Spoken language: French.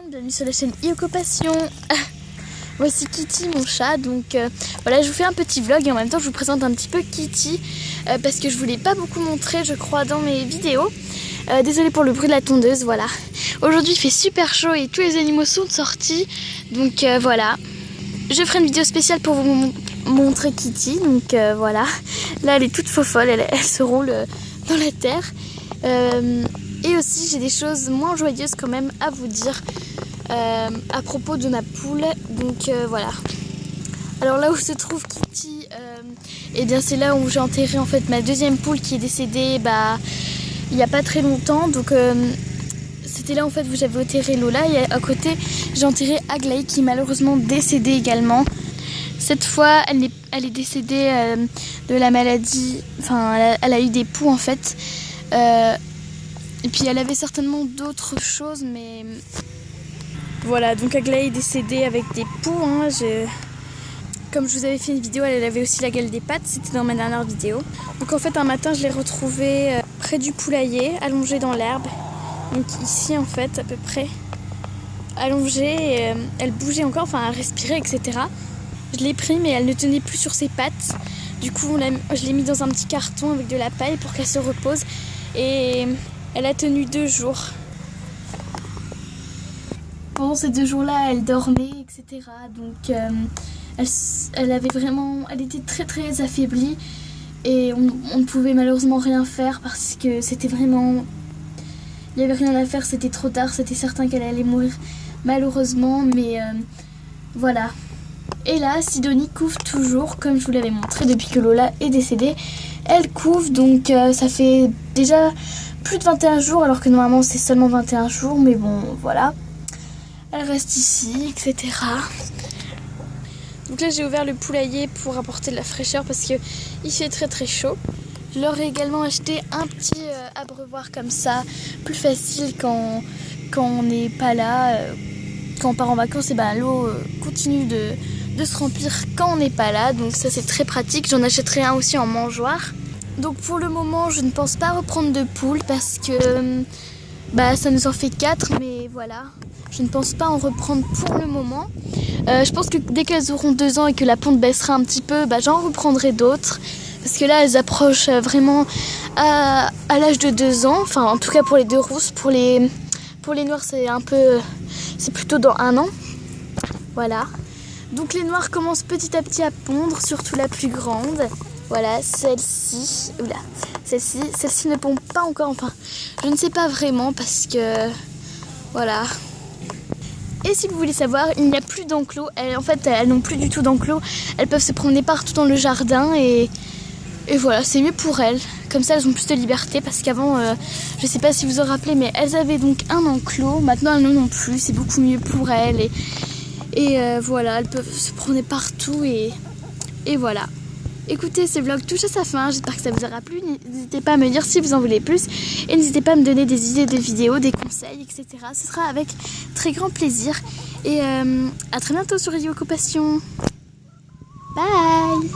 monde, bienvenue sur la chaîne Yoko Passion. Voici Kitty, mon chat. Donc voilà, je vous fais un petit vlog et en même temps je vous présente un petit peu Kitty parce que je ne vous l'ai pas beaucoup montré, je crois, dans mes vidéos. Désolée pour le bruit de la tondeuse, voilà. Aujourd'hui il fait super chaud et tous les animaux sont sortis. Donc voilà, je ferai une vidéo spéciale pour vous montrer Kitty. Donc voilà, là elle est toute fofolle, elle se roule dans la terre. Et aussi j'ai des choses moins joyeuses quand même à vous dire à propos de ma poule. Donc voilà. Alors là où se trouve Kitty, et bien c'est là où j'ai enterré en fait ma deuxième poule qui est décédée il n'y a pas très longtemps. Donc c'était là en fait où j'avais enterré Lola, et à côté j'ai enterré Aglaé qui est malheureusement décédée également. Cette fois elle est décédée de la maladie, enfin elle a eu des poux en fait. Et puis elle avait certainement d'autres choses, mais voilà, donc Aglaé est décédée avec des poux. Comme je vous avais fait une vidéo, elle avait aussi la gueule des pattes, c'était dans ma dernière vidéo. Donc en fait un matin je l'ai retrouvée près du poulailler, allongée dans l'herbe. Donc ici en fait à peu près, allongée, et, elle bougeait encore, enfin elle respirait, etc. Je l'ai pris mais elle ne tenait plus sur ses pattes. Du coup je l'ai mis dans un petit carton avec de la paille pour qu'elle se repose. Et elle a tenu 2 jours. Pendant ces 2 jours-là, elle dormait, etc. Donc elle était très très affaiblie. Et on ne pouvait malheureusement rien faire parce que c'était vraiment... Il n'y avait rien à faire, c'était trop tard, c'était certain qu'elle allait mourir malheureusement. Mais voilà. Et là, Sidonie couve toujours, comme je vous l'avais montré depuis que Lola est décédée. Elle couve, donc ça fait déjà plus de 21 jours, alors que normalement c'est seulement 21 jours. Mais bon, voilà. Elle reste ici, etc. Donc là, j'ai ouvert le poulailler pour apporter de la fraîcheur parce qu'il fait très très chaud. Je leur ai également acheté un petit abreuvoir comme ça, plus facile quand on n'est pas là. Quand on part en vacances, et ben, l'eau continue de se remplir quand on n'est pas là. Donc ça, c'est très pratique. J'en achèterai un aussi en mangeoire. Donc pour le moment, je ne pense pas reprendre de poules parce que ça nous en fait 4. Mais voilà, je ne pense pas en reprendre pour le moment. Je pense que dès qu'elles auront 2 ans et que la ponte baissera un petit peu, j'en reprendrai d'autres. Parce que là, elles approchent vraiment à l'âge de 2 ans. Enfin, en tout cas pour les 2 rousses. Pour les noires, c'est plutôt dans 1 an. Voilà. Donc les noires commencent petit à petit à pondre, surtout la plus grande. Voilà, celle-ci ne pond pas encore, enfin, je ne sais pas vraiment parce que, voilà. Et si vous voulez savoir, il n'y a plus d'enclos. En fait, elles n'ont plus du tout d'enclos. Elles peuvent se promener partout dans le jardin et voilà, c'est mieux pour elles. Comme ça, elles ont plus de liberté parce qu'avant, je ne sais pas si vous vous rappelez, mais elles avaient donc un enclos. Maintenant, elles n'en ont plus. C'est beaucoup mieux pour elles et voilà, elles peuvent se promener partout et voilà. Écoutez, ce vlog touche à sa fin, j'espère que ça vous aura plu. N'hésitez pas à me dire si vous en voulez plus. Et n'hésitez pas à me donner des idées de vidéos, des conseils, etc. Ce sera avec très grand plaisir. Et à très bientôt sur Yoko Passion. Bye!